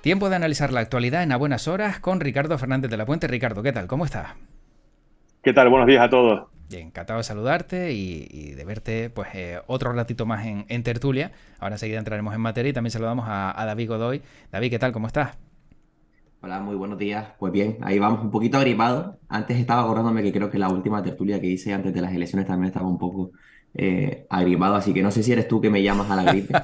Tiempo de analizar la actualidad en A Buenas Horas con Ricardo Fernández de la Puente. Ricardo, ¿qué tal? ¿Cómo estás? ¿Qué tal? Buenos días a todos. Bien, encantado de saludarte y de verte pues otro ratito más en tertulia. Ahora enseguida entraremos en materia y también saludamos a David Godoy. David, ¿qué tal? ¿Cómo estás? Hola, muy buenos días. Pues bien, ahí vamos un poquito agripados. Antes estaba acordándome que creo que la última tertulia que hice antes de las elecciones también estaba un poco agripado, así que no sé si eres tú que me llamas a la gripe.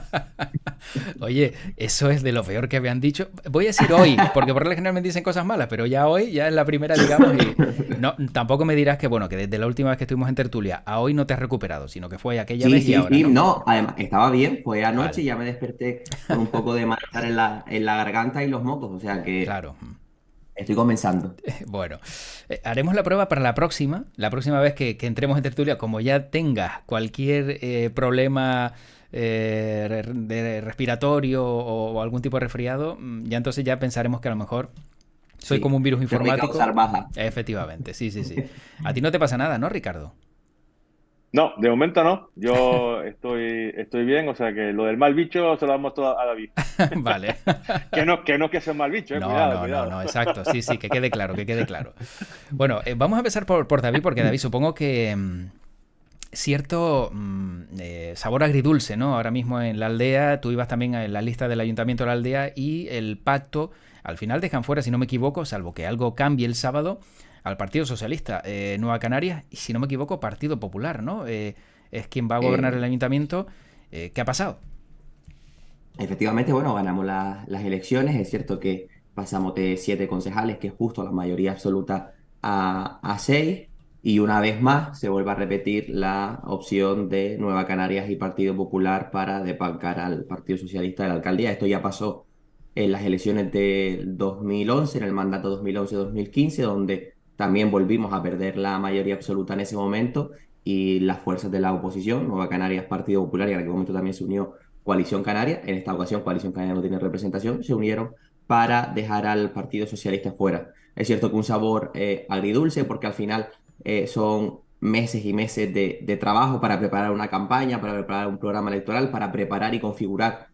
Oye, eso es de lo peor que habían dicho. Voy a decir hoy, porque por lo general me dicen cosas malas, pero ya hoy, ya es la primera, digamos, y no, tampoco me dirás que, bueno, que desde la última vez que estuvimos en tertulia a hoy no te has recuperado, sino que fue aquella Sí, vez y sí, ahora, sí, ¿no? no, además estaba bien, fue anoche Vale, y ya me desperté con un poco de malestar en la garganta y los mocos, o sea que claro. estoy comenzando. Bueno, haremos la prueba para la próxima vez que entremos en tertulia, como ya tengas cualquier problema de respiratorio o algún tipo de resfriado, ya entonces ya pensaremos que a lo mejor soy como Sí, un virus te puede informático. causar baja. Efectivamente, sí, sí, sí. A ti no te pasa nada, ¿no, Ricardo? No, de momento no. Yo estoy bien, o sea que lo del mal bicho se lo damos todo a David. Vale. Que no que sea un mal bicho, No, cuidado, no, no, cuidado. no, exacto. Sí, sí, que quede claro, que quede claro. Bueno, vamos a empezar por David, porque David, supongo que cierto sabor agridulce, ¿no? Ahora mismo en la aldea, tú ibas también en la lista del ayuntamiento de la aldea y el pacto, al final dejan fuera, si no me equivoco, salvo que algo cambie el sábado, al Partido Socialista, Nueva Canarias y, si no me equivoco, Partido Popular, ¿no? Es quien va a gobernar el Eh, ayuntamiento. ¿Qué ha pasado? Efectivamente, bueno, ganamos las elecciones. Es cierto que pasamos de 7 concejales, que es justo la mayoría absoluta, a 6. Y una vez más se vuelve a repetir la opción de Nueva Canarias y Partido Popular para desbancar al Partido Socialista de la alcaldía. Esto ya pasó en las elecciones del 2011, en el mandato 2011-2015, donde también volvimos a perder la mayoría absoluta en ese momento. Y las fuerzas de la oposición, Nueva Canarias, Partido Popular, y en aquel momento también se unió Coalición Canaria, en esta ocasión Coalición Canaria no tiene representación, se unieron para dejar al Partido Socialista fuera. Es cierto que un sabor agridulce porque al final son meses y meses de trabajo para preparar una campaña, para preparar un programa electoral, para preparar y configurar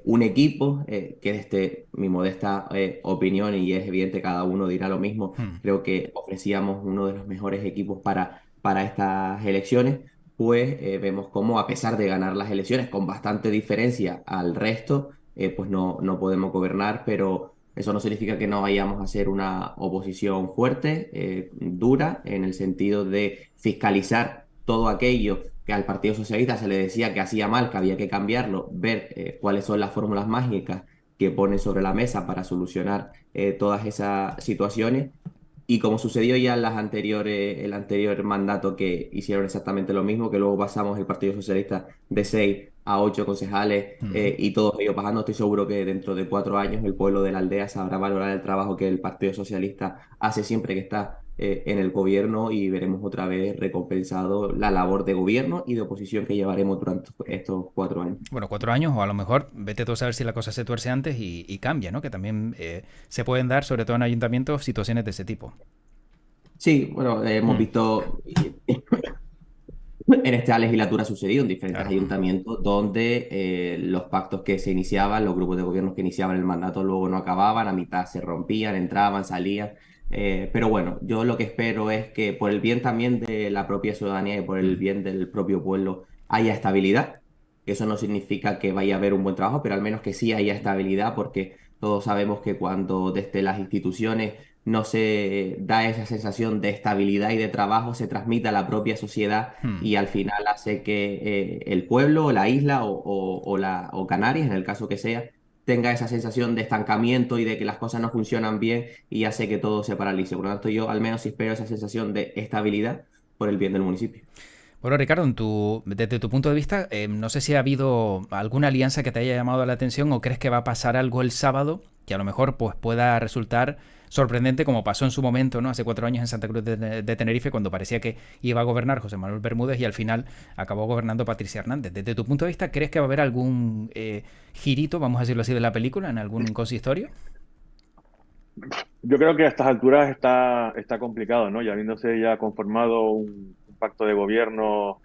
un equipo que desde mi modesta opinión, y es evidente cada uno dirá lo mismo, Hmm. creo que ofrecíamos uno de los mejores equipos para estas elecciones. Pues vemos cómo a pesar de ganar las elecciones con bastante diferencia al resto, pues no podemos gobernar, pero eso no significa que no vayamos a ser una oposición fuerte, dura, en el sentido de fiscalizar todo aquello que al Partido Socialista se le decía que hacía mal, que había que cambiarlo, ver cuáles son las fórmulas mágicas que pone sobre la mesa para solucionar todas esas situaciones. Y como sucedió ya en el anterior mandato, que hicieron exactamente lo mismo, que luego pasamos el Partido Socialista de 6 a 8 concejales, Hmm. y todos ellos bajando, estoy seguro que dentro de 4 años el pueblo de la aldea sabrá valorar el trabajo que el Partido Socialista hace siempre que está en el gobierno, y veremos otra vez recompensado la labor de gobierno y de oposición que llevaremos durante estos 4 años. Bueno, 4 años o a lo mejor vete tú a saber si la cosa se tuerce antes y cambia, ¿no? Que también se pueden dar, sobre todo en ayuntamientos, situaciones de ese tipo. Sí, bueno, hemos Hmm. visto en esta legislatura ha sucedido en diferentes Claro. Hmm. ayuntamientos donde los pactos que se iniciaban, los grupos de gobierno que iniciaban el mandato luego no acababan, a mitad se rompían, entraban, salían. Pero bueno, yo lo que espero es que por el bien también de la propia ciudadanía y por el Hmm. bien del propio pueblo haya estabilidad. Eso no significa que vaya a haber un buen trabajo, pero al menos que sí haya estabilidad, porque todos sabemos que cuando desde las instituciones no se da esa sensación de estabilidad y de trabajo, se transmite a la propia sociedad, Hmm. y al final hace que el pueblo, o la isla o Canarias, en el caso que sea, tenga esa sensación de estancamiento y de que las cosas no funcionan bien, y hace que todo se paralice. Por lo tanto, yo al menos sí espero esa sensación de estabilidad por el bien del municipio. Bueno, Ricardo, desde tu punto de vista, no sé si ha habido alguna alianza que te haya llamado la atención o crees que va a pasar algo el sábado que a lo mejor pues, pueda resultar sorprendente como pasó en su momento, ¿no? Hace 4 años en Santa Cruz de Tenerife, cuando parecía que iba a gobernar José Manuel Bermúdez y al final acabó gobernando Patricia Hernández. Desde tu punto de vista, ¿crees que va a haber algún girito, vamos a decirlo así, de la película en algún consistorio? Yo creo que a estas alturas está complicado, ¿no? Ya habiéndose ya conformado un pacto de gobierno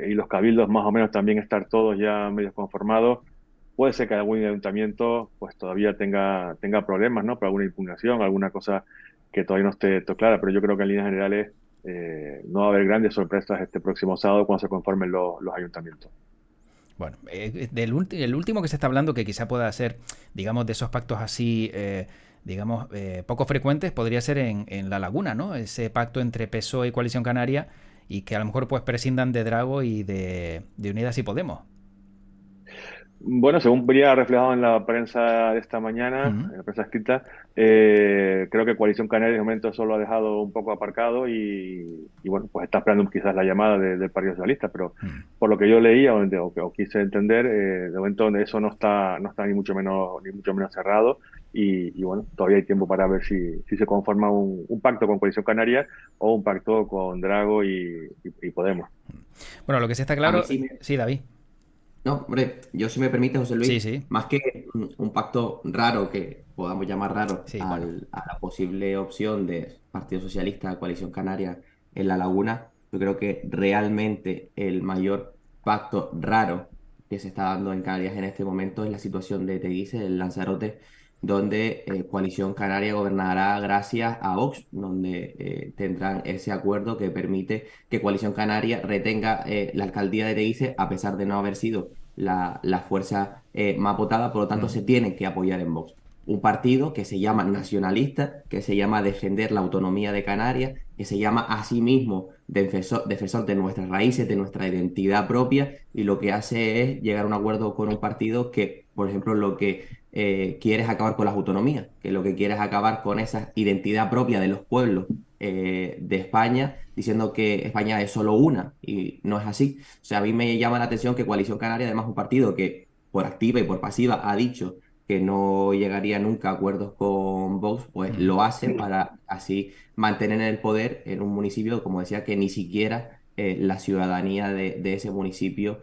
y los cabildos más o menos también estar todos ya medio conformados. puede ser que algún ayuntamiento pues todavía tenga problemas, ¿no? Por alguna impugnación, alguna cosa que todavía no esté todo clara, pero yo creo que en líneas generales no va a haber grandes sorpresas este próximo sábado cuando se conformen los ayuntamientos. Bueno, el último que se está hablando, que quizá pueda ser, digamos, de esos pactos así, digamos, poco frecuentes, podría ser en La Laguna, ¿no? Ese pacto entre PSOE y Coalición Canaria, y que a lo mejor pues prescindan de Drago y de Unidas y Podemos. Bueno, según venía reflejado en la prensa de esta mañana, Mm, en la prensa escrita, creo que Coalición Canaria de momento solo ha dejado un poco aparcado y bueno, pues está esperando quizás la llamada del Partido Socialista, pero mm. por lo que yo leía o quise entender, de momento eso no está ni mucho menos cerrado y bueno, todavía hay tiempo para ver si se conforma un pacto con Coalición Canaria o un pacto con Drago y Podemos. Bueno, lo que sí está A mí claro, sí sí, David. No, hombre, yo si me permite, José Sí, Luis, sí, más que un pacto raro, que podamos llamar raro, sí, bueno. a la posible opción de Partido Socialista, Coalición Canaria en La Laguna, yo creo que realmente el mayor pacto raro que se está dando en Canarias en este momento es la situación de Teguise, el Lanzarote, donde Coalición Canaria gobernará gracias a Vox, donde tendrán ese acuerdo que permite que Coalición Canaria retenga la alcaldía de Teguise a pesar de no haber sido la fuerza más votada, por lo tanto Mm, se tienen que apoyar en Vox. Un partido que se llama nacionalista, que se llama defender la autonomía de Canarias, que se llama a sí mismo defensor de nuestras raíces, de nuestra identidad propia, y lo que hace es llegar a un acuerdo con un partido que, por ejemplo, lo que quiere es acabar con las autonomías, que lo que quiere es acabar con esa identidad propia de los pueblos de España, diciendo que España es solo una, y no es así. O sea, a mí me llama la atención que Coalición Canaria, además, es un partido que por activa y por pasiva ha dicho que no llegaría nunca a acuerdos con Vox, pues mm. lo hace para así mantener el poder en un municipio, como decía, que ni siquiera la ciudadanía de ese municipio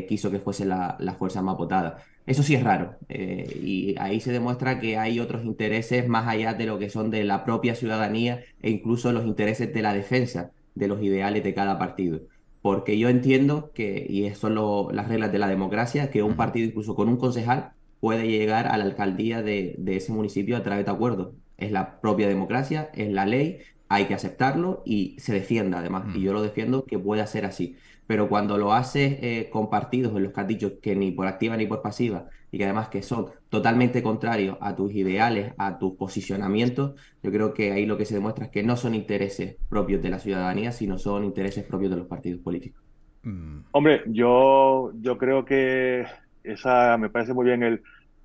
quiso que fuese la fuerza más votada. Eso sí es raro, y ahí se demuestra que hay otros intereses más allá de lo que son de la propia ciudadanía e incluso los intereses de la defensa de los ideales de cada partido. Porque yo entiendo que, y eso son las reglas de la democracia, que un Ujú. partido incluso con un concejal puede llegar a la alcaldía de ese municipio a través de acuerdos. Es la propia democracia, es la ley, hay que aceptarlo y se defienda además. Y Mm. yo lo defiendo que pueda ser así. Pero cuando lo haces con partidos en los que has dicho que ni por activa ni por pasiva y que además que son totalmente contrarios a tus ideales, a tus posicionamientos, yo creo que ahí lo que se demuestra es que no son intereses propios de la ciudadanía, sino son intereses propios de los partidos políticos. Mm, Hombre, yo creo que me parece muy bien el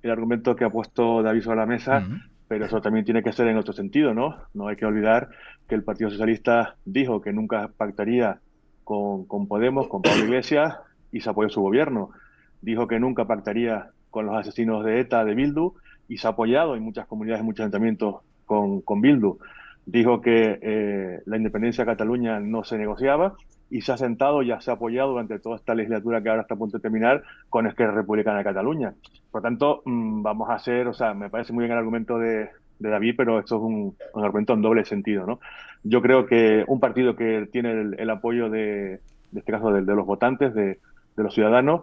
argumento que ha puesto David sobre la mesa, mm, pero eso también tiene que ser en otro sentido, ¿no? No hay que olvidar que el Partido Socialista dijo que nunca pactaría con Podemos, con Pablo Iglesias, y se apoyó su gobierno. Dijo que nunca pactaría con los asesinos de ETA, de Bildu, y se ha apoyado en muchas comunidades, en muchos ayuntamientos con Bildu. Dijo que la independencia de Cataluña no se negociaba y se ha sentado y ya se ha apoyado durante toda esta legislatura que ahora está a punto de terminar con Esquerra Republicana de Cataluña. Por tanto, vamos a hacer, o sea, me parece muy bien el argumento de David, pero esto es un argumento en doble sentido, ¿no? Yo creo que un partido que tiene el apoyo de este caso, de los votantes, de los ciudadanos,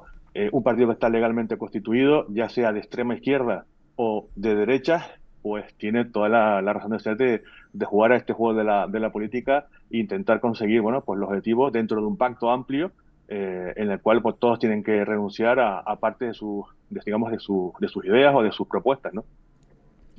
un partido que está legalmente constituido, ya sea de extrema izquierda o de derecha, pues tiene toda la razón de ser de jugar a este juego de la política e intentar conseguir, bueno, pues los objetivos dentro de un pacto amplio en el cual pues, todos tienen que renunciar a parte digamos, de sus ideas o de sus propuestas, ¿no?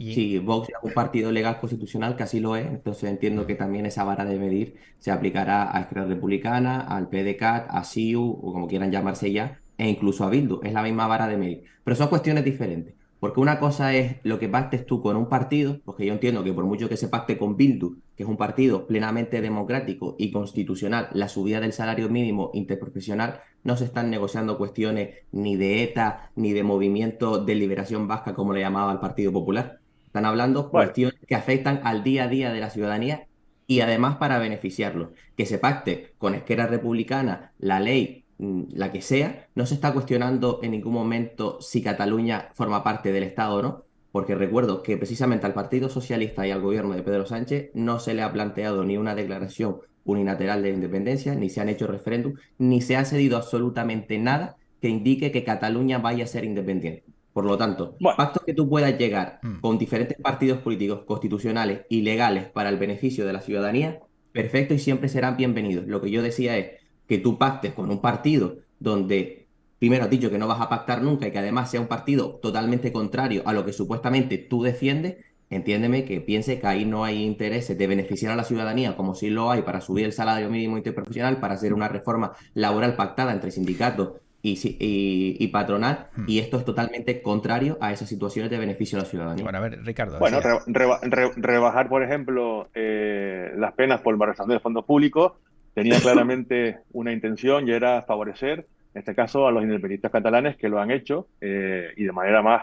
y, Si Vox es un partido legal constitucional, que así lo es, entonces entiendo mm. que también esa vara de medir se aplicará a Esquerra Republicana, al PDeCAT, a CiU, o como quieran llamarse ya, e incluso a Bildu. Es la misma vara de medir. Pero son cuestiones diferentes. Porque una cosa es lo que pactes tú con un partido, porque yo entiendo que por mucho que se pacte con Bildu, que es un partido plenamente democrático y constitucional, la subida del salario mínimo interprofesional, no se están negociando cuestiones ni de ETA ni de Movimiento de Liberación Vasca, como le llamaba el Partido Popular. Están hablando Bueno, cuestiones que afectan al día a día de la ciudadanía y además para beneficiarlos. Que se pacte con Esquerra Republicana la ley, la que sea, no se está cuestionando en ningún momento si Cataluña forma parte del Estado o no, porque recuerdo que precisamente al Partido Socialista y al gobierno de Pedro Sánchez no se le ha planteado ni una declaración unilateral de independencia, ni se han hecho referéndum, ni se ha cedido absolutamente nada que indique que Cataluña vaya a ser independiente. Por lo tanto, Bueno, pactos que tú puedas llegar Mm. con diferentes partidos políticos constitucionales y legales para el beneficio de la ciudadanía, perfecto y siempre serán bienvenidos. Lo que yo decía es que tú pactes con un partido donde primero has dicho que no vas a pactar nunca y que además sea un partido totalmente contrario a lo que supuestamente tú defiendes, entiéndeme que piense que ahí no hay intereses de beneficiar a la ciudadanía como sí lo hay para subir el salario mínimo interprofesional, para hacer una reforma laboral pactada entre sindicatos y patronal, Mm. y esto es totalmente contrario a esas situaciones de beneficio a la ciudadanía. Bueno, a ver, Ricardo, bueno, decía. rebajar, por ejemplo, las penas por malversación de fondos públicos tenía claramente una intención y era favorecer, en este caso, a los independentistas catalanes que lo han hecho y de manera más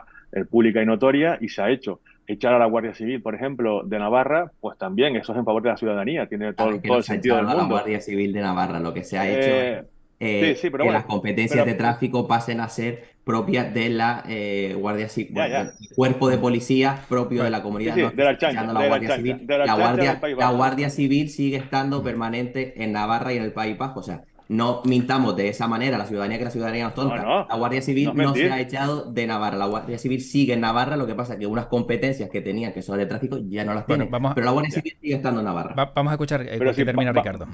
pública y notoria, y se ha hecho. Echar a la Guardia Civil, por ejemplo, de Navarra, pues también eso es en favor de la ciudadanía, tiene Sabes que todo no el se ha sentido del echado a la mundo. Guardia Civil de Navarra, lo que se ha hecho es Eh, sí, sí, pero que las bueno, competencias de pero tráfico pasen a ser propias de la Guardia Civil, ya, bueno, del ya. cuerpo de Mm. policía propio de Bueno, la Sí, comunidad, sí, no es que se esté echando a la Guardia Civil. de la chancha del País La Vasco. Guardia Civil sigue estando mm. permanente en Navarra y en el País Vasco, o sea, no mintamos de esa manera a la ciudadanía, que la ciudadanía no es No, tonta. no, La Guardia no Civil es no se ha mentir. echado de Navarra, la Guardia Civil sigue en Navarra, lo que pasa es que unas competencias que tenía, que son de tráfico, ya no las Bueno, tiene, pero la Guardia Ya. Civil sigue estando en Navarra. vamos a escuchar Pero que sí, termina Ricardo.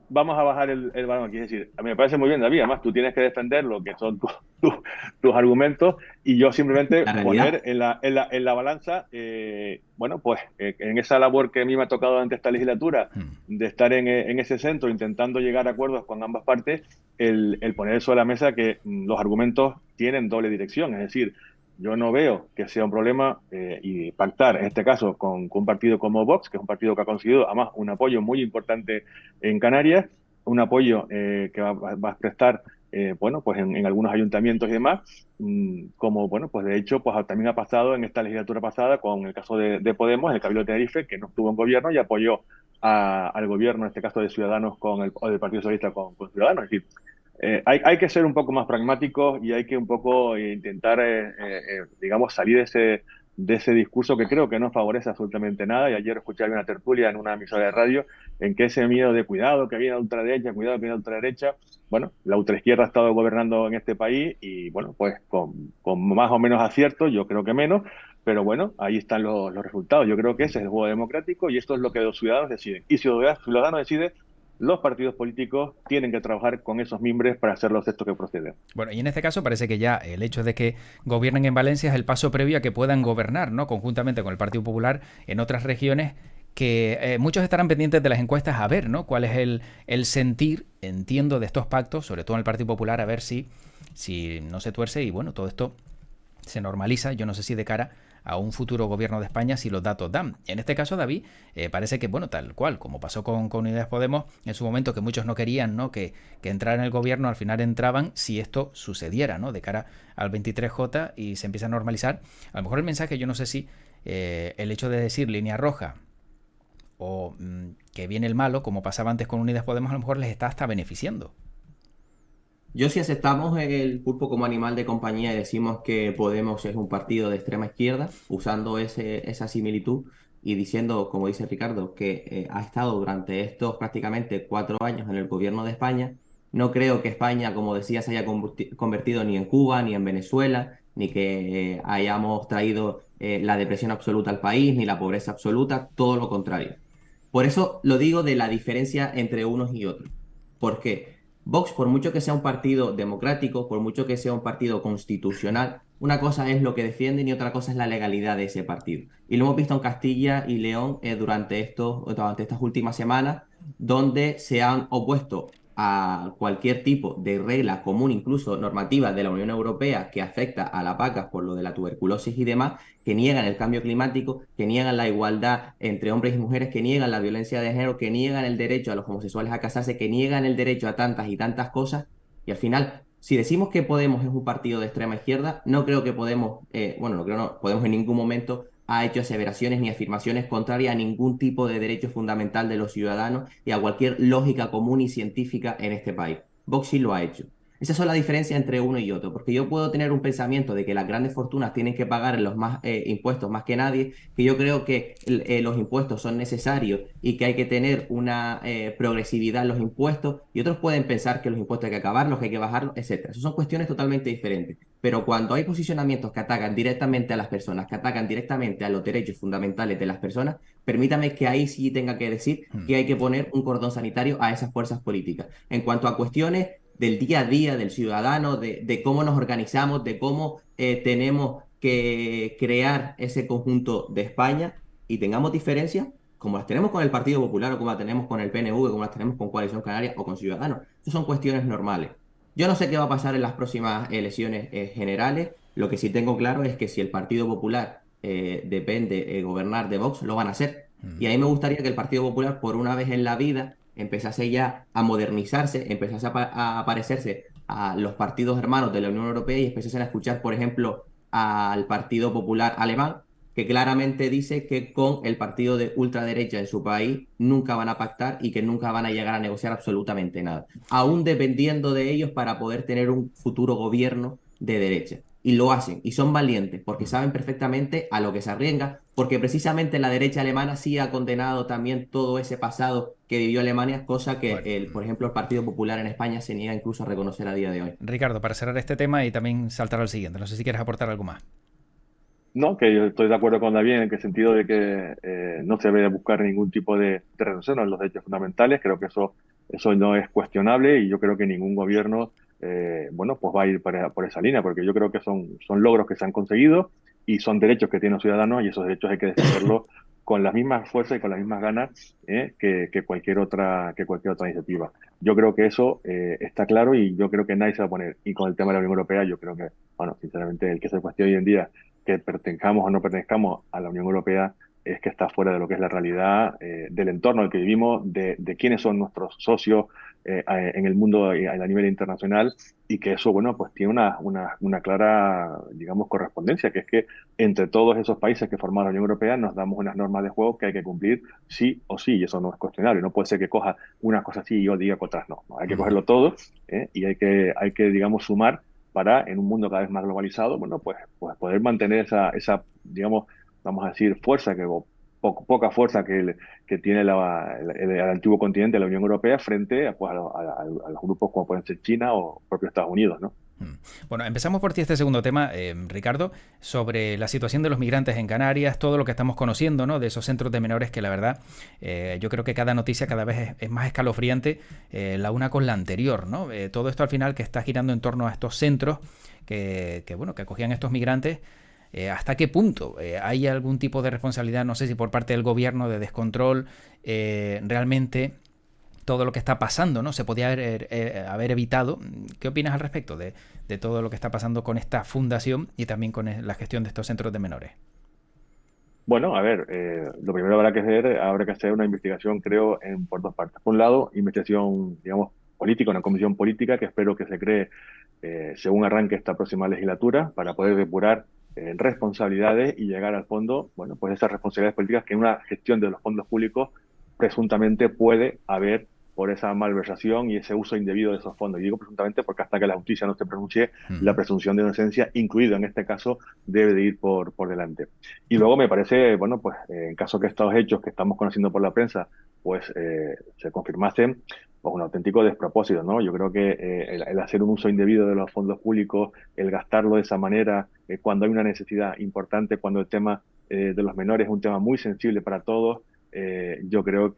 vamos a bajar el balón aquí. Es decir, a mí me parece muy bien, David. Además, tú tienes que defender lo que son tus argumentos y yo simplemente La poner realidad. en la balanza, bueno, pues en esa labor que a mí me ha tocado durante esta legislatura, Mm. de estar en ese centro intentando llegar a acuerdos con ambas partes, el poner sobre la mesa que los argumentos tienen doble dirección. Es decir, yo no veo que sea un problema y pactar, en este caso, con un partido como Vox, que es un partido que ha conseguido, además, un apoyo muy importante en Canarias, un apoyo que va a prestar, bueno, pues en algunos ayuntamientos y demás, como, bueno, pues de hecho, pues también ha pasado en esta legislatura pasada con el caso de Podemos, el Cabildo de Tenerife, que no estuvo en gobierno y apoyó al gobierno, en este caso de Ciudadanos, o del Partido Socialista con Ciudadanos. Es decir, hay que ser un poco más pragmáticos y hay que un poco intentar, digamos, salir de ese discurso que creo que no favorece absolutamente nada. Y ayer escuché una tertulia en una emisora de radio en que ese miedo de cuidado que viene la ultraderecha, cuidado que viene la ultraderecha, bueno, la ultraizquierda ha estado gobernando en este país y, bueno, pues con más o menos acierto, yo creo que menos, pero bueno, ahí están los resultados. Yo creo que ese es el juego democrático y esto es lo que los ciudadanos deciden. Y si los ciudadanos deciden, los partidos políticos tienen que trabajar con esos mimbres para hacer los textos que proceden. Bueno, y en este caso parece que ya el hecho de que gobiernen en Valencia es el paso previo a que puedan gobernar, ¿no? Conjuntamente con el Partido Popular en otras regiones que muchos estarán pendientes de las encuestas a ver, ¿no? Cuál es el sentir, entiendo, de estos pactos, sobre todo en el Partido Popular, a ver si no se tuerce y bueno, todo esto se normaliza, yo no sé si de cara a un futuro gobierno de España si los datos dan. En este caso, David, parece que, bueno, tal cual, como pasó con Unidas Podemos, en su momento que muchos no querían, ¿no? Que entraran en el gobierno, al final entraban si esto sucediera, ¿no? De cara al 23J y se empieza a normalizar. A lo mejor el mensaje, yo no sé si el hecho de decir línea roja o que viene el malo, como pasaba antes con Unidas Podemos, a lo mejor les está hasta beneficiando. Yo si aceptamos el pulpo como animal de compañía y decimos que Podemos es un partido de extrema izquierda, usando esa similitud y diciendo, como dice Ricardo, que ha estado durante estos prácticamente 4 años en el gobierno de España, no creo que España, como decía, se haya convertido ni en Cuba, ni en Venezuela, ni que hayamos traído la depresión absoluta al país, ni la pobreza absoluta, todo lo contrario. Por eso lo digo de la diferencia entre unos y otros. ¿Por qué? Vox, por mucho que sea un partido democrático, por mucho que sea un partido constitucional, una cosa es lo que defienden y otra cosa es la legalidad de ese partido. Y lo hemos visto en Castilla y León durante estas últimas semanas, donde se han opuesto a cualquier tipo de regla común, incluso normativa de la Unión Europea que afecta a la PACA por lo de la tuberculosis y demás, que niegan el cambio climático, que niegan la igualdad entre hombres y mujeres, que niegan la violencia de género, que niegan el derecho a los homosexuales a casarse, que niegan el derecho a tantas y tantas cosas. Y al final, si decimos que Podemos es un partido de extrema izquierda, no creo que Podemos, bueno, no creo no, Podemos en ningún momento ha hecho aseveraciones ni afirmaciones contrarias a ningún tipo de derecho fundamental de los ciudadanos y a cualquier lógica común y científica en este país. Vox sí lo ha hecho. Esa es la diferencia entre uno y otro, porque yo puedo tener un pensamiento de que las grandes fortunas tienen que pagar los más impuestos más que nadie, que yo creo que los impuestos son necesarios y que hay que tener una progresividad en los impuestos, y otros pueden pensar que los impuestos hay que acabarlos, que hay que bajarlos, etcétera. Esas son cuestiones totalmente diferentes. Pero cuando hay posicionamientos que atacan directamente a las personas, que atacan directamente a los derechos fundamentales de las personas, permítame que ahí sí tenga que decir Mm. que hay que poner un cordón sanitario a esas fuerzas políticas. En cuanto a cuestiones del día a día del ciudadano, de cómo nos organizamos, de cómo tenemos que crear ese conjunto de España y tengamos diferencias, como las tenemos con el Partido Popular o como las tenemos con el PNV, como las tenemos con Coalición Canaria o con Ciudadanos. Esas son cuestiones normales. Yo no sé qué va a pasar en las próximas elecciones generales. Lo que sí tengo claro es que si el Partido Popular depende gobernar de Vox, lo van a hacer. Mm. Y a mí me gustaría que el Partido Popular, por una vez en la vida, empezase ya a modernizarse, empezase a parecerse a los partidos hermanos de la Unión Europea y empezase a escuchar, por ejemplo, al Partido Popular Alemán, que claramente dice que con el partido de ultraderecha en su país nunca van a pactar y que nunca van a llegar a negociar absolutamente nada, aún dependiendo de ellos para poder tener un futuro gobierno de derecha. Y lo hacen, y son valientes, porque Mm. saben perfectamente a lo que se arriesgan, porque precisamente la derecha alemana sí ha condenado también todo ese pasado que vivió Alemania, cosa que, Bueno, por ejemplo, el Partido Popular en España se niega incluso a reconocer a día de hoy. Ricardo, para cerrar este tema y también saltar al siguiente, no sé si quieres aportar algo más. No, que yo estoy de acuerdo con David en el sentido de que no se debe buscar ningún tipo de reducción en los derechos fundamentales. Creo que eso no es cuestionable y yo creo que ningún gobierno, bueno, pues va a ir por esa línea, porque yo creo que son logros que se han conseguido y son derechos que tienen los ciudadanos y esos derechos hay que defenderlos con las mismas fuerzas y con las mismas ganas que cualquier otra iniciativa. Yo creo que eso está claro y yo creo que nadie se va a poner. Y con el tema de la Unión Europea, yo creo que, bueno, sinceramente, el que se cuestione hoy en día que pertenezcamos o no pertenezcamos a la Unión Europea es que está fuera de lo que es la realidad del entorno en el que vivimos, de quiénes son nuestros socios en el mundo a nivel internacional y que eso, bueno, pues tiene una clara, digamos, correspondencia, que es que entre todos esos países que forman la Unión Europea nos damos unas normas de juego que hay que cumplir sí o sí, y eso no es cuestionable. No puede ser que coja unas cosas sí y yo diga que otras no. No, hay que Mm. cogerlo todo y hay que, digamos, sumar para, en un mundo cada vez más globalizado, bueno, pues poder mantener digamos, vamos a decir, fuerza, poca fuerza que tiene el antiguo continente, la Unión Europea, frente pues, a los grupos como pueden ser China o propio Estados Unidos, ¿no? Bueno, empezamos por ti este segundo tema, Ricardo, sobre la situación de los migrantes en Canarias, todo lo que estamos conociendo, ¿no? De esos centros de menores que la verdad, yo creo que cada noticia cada vez es más escalofriante la una con la anterior, ¿no? Todo esto al final que está girando en torno a estos centros bueno, que acogían estos migrantes. ¿Hasta qué punto hay algún tipo de responsabilidad, no sé si por parte del gobierno, de descontrol, realmente todo lo que está pasando, ¿no? Se podía haber evitado. ¿Qué opinas al respecto de todo lo que está pasando con esta fundación y también con la gestión de estos centros de menores? Bueno, a ver, lo primero habrá que hacer una investigación, creo, por dos partes. Por un lado, investigación, digamos, política, una comisión política que espero que se cree según arranque esta próxima legislatura para poder depurar responsabilidades y llegar al fondo, bueno, pues esas responsabilidades políticas que en una gestión de los fondos públicos presuntamente puede haber por esa malversación y ese uso indebido de esos fondos. Y digo presuntamente porque hasta que la justicia no se pronuncie, la presunción de inocencia, incluido en este caso, debe de ir por delante. Y luego me parece, bueno, pues en caso que estos hechos que estamos conociendo por la prensa, pues se confirmasen, pues un auténtico despropósito, ¿no? Yo creo que el hacer un uso indebido de los fondos públicos, el gastarlo de esa manera, cuando hay una necesidad importante, cuando el tema de los menores es un tema muy sensible para todos, yo creo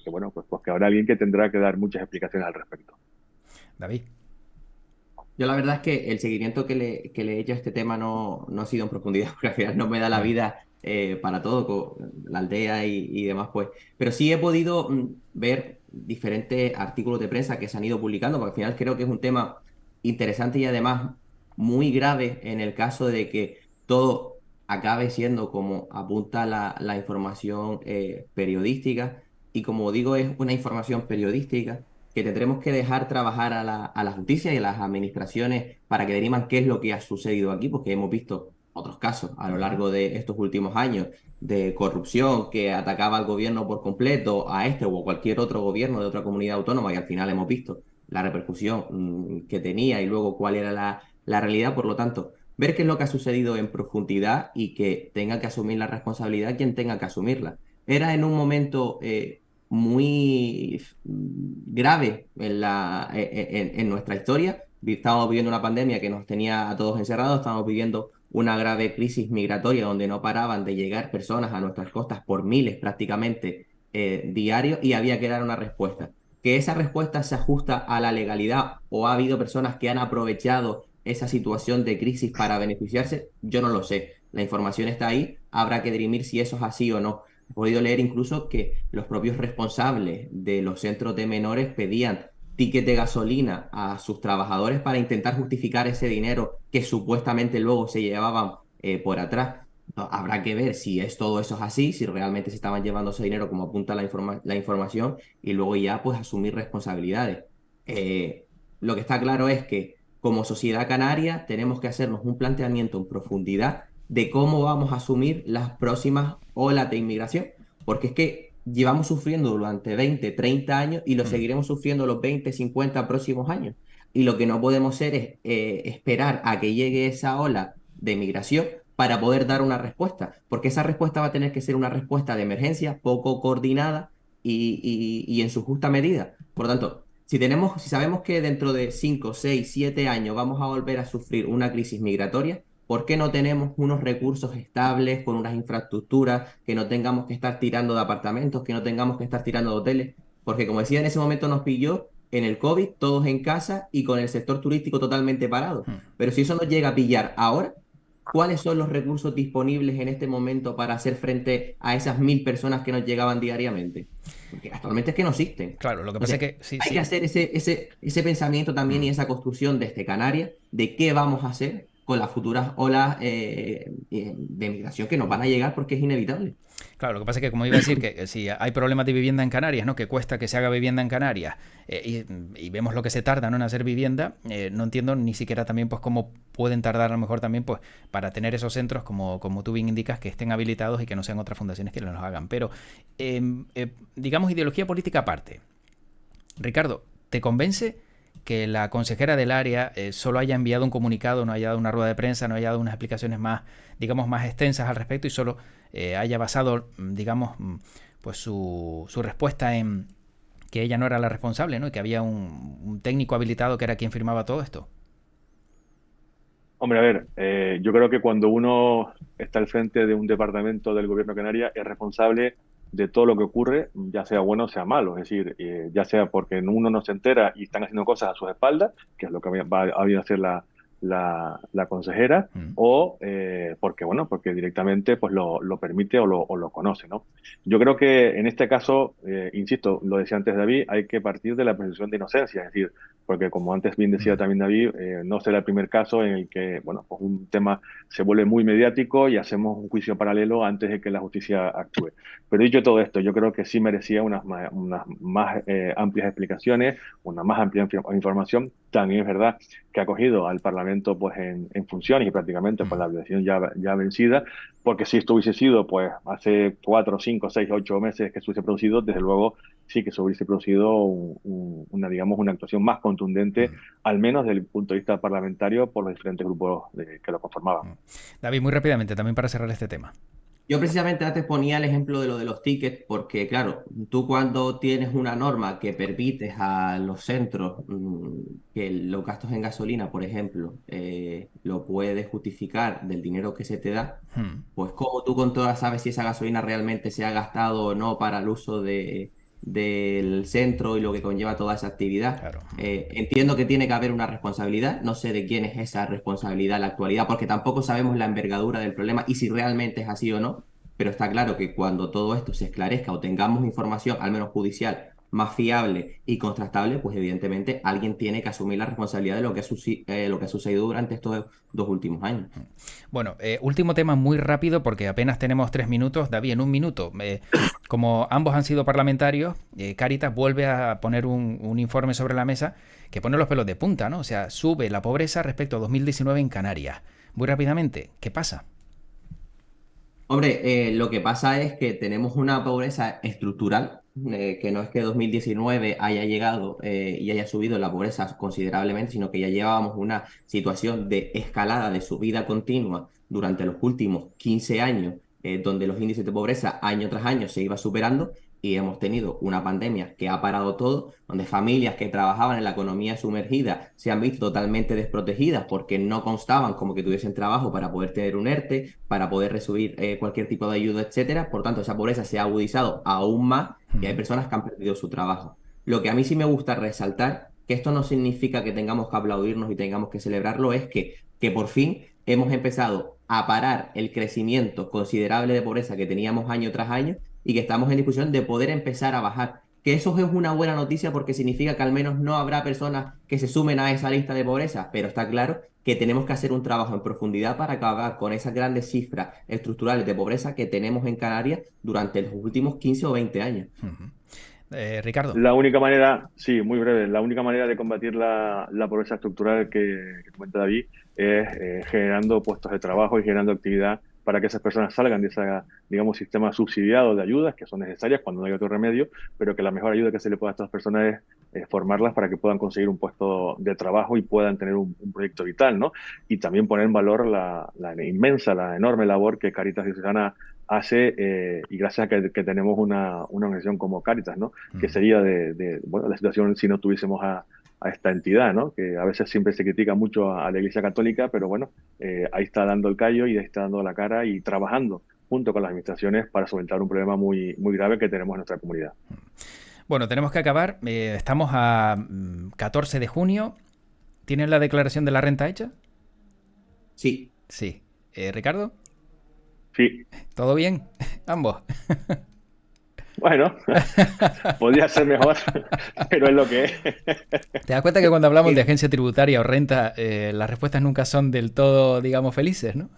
bueno, pues que habrá alguien que tendrá que dar muchas explicaciones al respecto. David. Yo la verdad es que el seguimiento que le he hecho a este tema no ha sido en profundidad, porque al final no me da la Mm. vida para todo, con la aldea y demás, pues. Pero sí he podido ver diferentes artículos de prensa que se han ido publicando, porque al final creo que es un tema interesante y además muy grave en el caso de que todo acabe siendo como apunta la información periodística. Y como digo, es una información periodística que tendremos que dejar trabajar a la justicia y a las administraciones para que diriman qué es lo que ha sucedido aquí, porque hemos visto otros casos a lo largo de estos últimos años de corrupción que atacaba al gobierno por completo, a este o a cualquier otro gobierno de otra comunidad autónoma, y al final hemos visto la repercusión que tenía y luego cuál era la realidad. Por lo tanto, ver qué es lo que ha sucedido en profundidad y que tenga que asumir la responsabilidad quien tenga que asumirla. Era en un momento muy grave en nuestra historia. Estábamos viviendo una pandemia que nos tenía a todos encerrados, estábamos viviendo una grave crisis migratoria donde no paraban de llegar personas a nuestras costas por miles prácticamente diarios, y había que dar una respuesta. Que esa respuesta se ajusta a la legalidad o ha habido personas que han aprovechado esa situación de crisis para beneficiarse, yo no lo sé. La información está ahí, habrá que dirimir si eso es así o no. He podido leer incluso que los propios responsables de los centros de menores pedían ticket de gasolina a sus trabajadores para intentar justificar ese dinero que supuestamente luego se llevaban por atrás. No, habrá que ver si todo eso es así, si realmente se estaban llevando ese dinero como apunta la información, y luego ya pues asumir responsabilidades. Lo que está claro es que como sociedad canaria tenemos que hacernos un planteamiento en profundidad de cómo vamos a asumir las próximas olas de inmigración, porque es que llevamos sufriendo durante 20, 30 años y lo seguiremos sufriendo los 20, 50 próximos años. Y lo que no podemos hacer es esperar a que llegue esa ola de inmigración para poder dar una respuesta, porque esa respuesta va a tener que ser una respuesta de emergencia poco coordinada y en su justa medida. Por lo tanto, si sabemos que dentro de 5, 6, 7 años vamos a volver a sufrir una crisis migratoria, ¿por qué no tenemos unos recursos estables con unas infraestructuras, que no tengamos que estar tirando de apartamentos, que no tengamos que estar tirando de hoteles? Porque como decía, en ese momento nos pilló en el COVID, todos en casa y con el sector turístico totalmente parado. Pero si eso nos llega a pillar ahora, ¿cuáles son los recursos disponibles en este momento para hacer frente a esas 1.000 personas que nos llegaban diariamente? Porque actualmente es que no existen. Claro, lo que O pasa sea, es que sí, hay sí. que hacer ese pensamiento también y esa construcción desde Canarias de qué vamos a hacer con las futuras olas de migración que nos van a llegar, porque es inevitable. Claro, lo que pasa es que, como iba a decir, que si hay problemas de vivienda en Canarias, ¿no? Que cuesta que se haga vivienda en Canarias, y vemos lo que se tarda, ¿no? En hacer vivienda, no entiendo ni siquiera también pues cómo pueden tardar a lo mejor también pues para tener esos centros, como tú bien indicas, que estén habilitados y que no sean otras fundaciones que los hagan. Pero, digamos, ideología política aparte. Ricardo, ¿te convence que la consejera del área solo haya enviado un comunicado, no haya dado una rueda de prensa, no haya dado unas explicaciones más, digamos, más extensas al respecto, y solo haya basado, digamos, pues su respuesta en que ella no era la responsable, ¿no? Y que había un técnico habilitado que era quien firmaba todo esto? Hombre, a ver, yo creo que cuando uno está al frente de un departamento del gobierno de Canarias es responsable de todo lo que ocurre, ya sea bueno o sea malo. Es decir, ya sea porque uno no se entera y están haciendo cosas a sus espaldas, que es lo que ha habido a hacer la consejera, Mm. o porque, bueno, porque directamente pues lo permite o lo conoce, ¿no? Yo creo que en este caso, insisto, lo decía antes David, hay que partir de la presunción de inocencia. Es decir, porque como antes bien decía Mm. también David, no será el primer caso en el que, bueno, pues un tema se vuelve muy mediático y hacemos un juicio paralelo antes de que la justicia actúe. Pero dicho todo esto, yo creo que sí merecía unas más amplias explicaciones, una más amplia información. También es verdad que ha cogido al Parlamento pues en funciones y prácticamente con Mm. la obligación ya vencida, porque si esto hubiese sido pues hace 4, 5, 6, 8 meses que se hubiese producido, desde luego sí que se hubiese producido digamos, una actuación más contundente, Mm. al menos desde el punto de vista parlamentario, por los diferentes grupos que lo conformaban. Mm. David, muy rápidamente, también para cerrar este tema. Yo precisamente antes ponía el ejemplo de lo de los tickets, porque claro, tú cuando tienes una norma que permites a los centros que los gastos en gasolina, por ejemplo, lo puedes justificar del dinero que se te da, Mm. pues como tú con todas sabes si esa gasolina realmente se ha gastado o no para el uso del centro y lo que conlleva toda esa actividad. Claro. Entiendo que tiene que haber una responsabilidad, no sé de quién es esa responsabilidad en la actualidad, porque tampoco sabemos la envergadura del problema y si realmente es así o no, pero está claro que cuando todo esto se esclarezca o tengamos información, al menos judicial, más fiable y contrastable, pues evidentemente alguien tiene que asumir la responsabilidad de lo que ha sucedido durante estos 2 últimos años. Bueno, último tema muy rápido porque apenas tenemos 3 minutos. David, en un minuto, como ambos han sido parlamentarios, Cáritas vuelve a poner un informe sobre la mesa que pone los pelos de punta, ¿no? O sea, sube la pobreza respecto a 2019 en Canarias. Muy rápidamente, ¿qué pasa? Hombre, lo que pasa es que tenemos una pobreza estructural que no es que 2019 haya llegado y haya subido la pobreza considerablemente, sino que ya llevábamos una situación de escalada, de subida continua durante los últimos 15 años, donde los índices de pobreza año tras año se iba superando y hemos tenido una pandemia que ha parado todo, donde familias que trabajaban en la economía sumergida se han visto totalmente desprotegidas porque no constaban como que tuviesen trabajo para poder tener un ERTE, para poder recibir cualquier tipo de ayuda, etcétera. Por tanto, esa pobreza se ha agudizado aún más y hay personas que han perdido su trabajo. Lo que a mí sí me gusta resaltar, que esto no significa que tengamos que aplaudirnos y tengamos que celebrarlo, es que por fin hemos empezado a parar el crecimiento considerable de pobreza que teníamos año tras año y que estamos en discusión de poder empezar a bajar. Que eso es una buena noticia porque significa que al menos no habrá personas que se sumen a esa lista de pobreza, pero está claro que tenemos que hacer un trabajo en profundidad para acabar con esas grandes cifras estructurales de pobreza que tenemos en Canarias durante los últimos 15 o 20 años. Ricardo. La única manera, sí, muy breve, la única manera de combatir la pobreza estructural que comenta David es generando puestos de trabajo y generando actividad para que esas personas salgan de ese, digamos, sistema subsidiado de ayudas que son necesarias cuando no hay otro remedio, pero que la mejor ayuda que se le puede a estas personas es formarlas para que puedan conseguir un puesto de trabajo y puedan tener un proyecto vital, ¿no? Y también poner en valor la inmensa, la enorme labor que Cáritas Diocesana hace, y gracias a que tenemos una organización como Cáritas, ¿no? Que sería bueno, la situación si no tuviésemos a esta entidad, ¿no? Que a veces siempre se critica mucho a la Iglesia Católica, pero bueno, ahí está dando el callo y ahí está dando la cara y trabajando junto con las administraciones para solventar un problema muy, muy grave que tenemos en nuestra comunidad. Bueno, tenemos que acabar. Estamos a 14 de junio. ¿Tienen la declaración de la renta hecha? Sí. Sí. ¿Ricardo? Sí. ¿Todo bien? Ambos. Bueno, podría ser mejor, pero es lo que es. ¿Te das cuenta que cuando hablamos de agencia tributaria o renta, las respuestas nunca son del todo, digamos, felices, ¿no?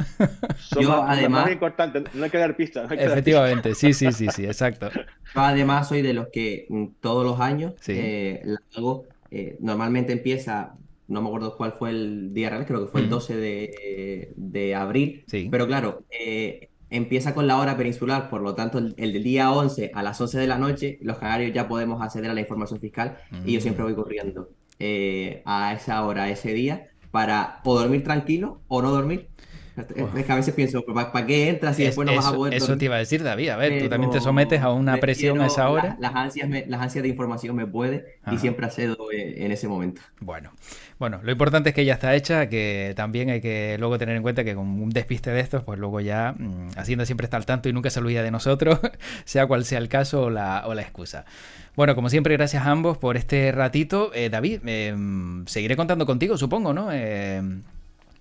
Yo además, más importante, no hay que dar pistas. No efectivamente, sí, exacto. yo además soy de los que todos los años Sí. la hago, normalmente empieza, no me acuerdo cuál fue el día real, creo que fue el 12 de abril, Sí. pero claro, empieza con la hora peninsular, por lo tanto el del día 11 a las 11 de la noche, los canarios ya podemos acceder a la información fiscal y yo siempre voy corriendo a esa hora, a ese día, para o dormir tranquilo o no dormir. Es que a veces pienso, ¿para qué entras si después no vas a poder eso dormir? te iba a decir, David. A ver, tú también te Pero sometes a una presión a esa hora. las ansias de información me puede y Ajá. siempre accedo en ese momento. Bueno, lo importante es que ya está hecha, que también hay que luego tener en cuenta que con un despiste de estos, pues luego ya Hacienda siempre está al tanto y nunca se olvida de nosotros, sea cual sea el caso o la excusa. Bueno, como siempre, gracias a ambos por este ratito. David, seguiré contando contigo, supongo, ¿no?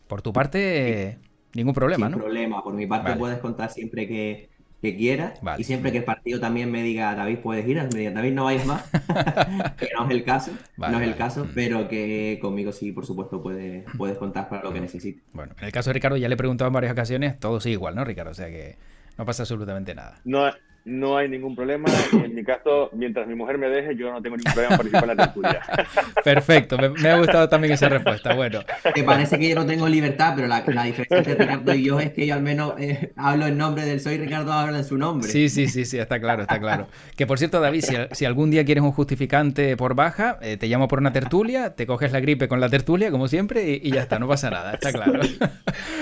Por tu parte, ningún problema, Sin ¿no? problema, por mi parte Vale. puedes contar siempre que quieras y Vale. siempre que el partido también me diga, David, puedes ir, me diga, David, no vayas más, que no es el caso, Vale, no es el vale. caso, pero que conmigo sí, por supuesto, puedes contar para lo que necesites. Bueno, en el caso de Ricardo ya le he preguntado en varias ocasiones, todo sigue igual, ¿no, Ricardo? O sea que no pasa absolutamente nada. No hay ningún problema. Y en mi caso, mientras mi mujer me deje, yo no tengo ningún problema en participar en la tertulia. Perfecto, me ha gustado también esa respuesta. Bueno, Te parece que yo no tengo libertad, pero la diferencia entre Ricardo y yo es que yo al menos hablo en nombre del soy Ricardo, habla en su nombre. sí, está claro, está claro. Que por cierto, David, si algún día quieres un justificante por baja, te llamo por una tertulia, te coges la gripe con la tertulia, como siempre, y ya está, no pasa nada, está claro.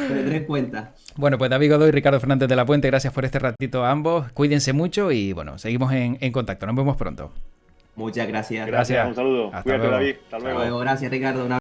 Pero ten en cuenta. Bueno, pues David Godoy y Ricardo Fernández de la Puente, gracias por este ratito a ambos. Cuídense mucho y bueno, seguimos en contacto. Nos vemos pronto. Muchas gracias. Gracias, un saludo. Hasta Cuídate, luego. David. Hasta Chao. luego. Hasta luego. Gracias, Ricardo.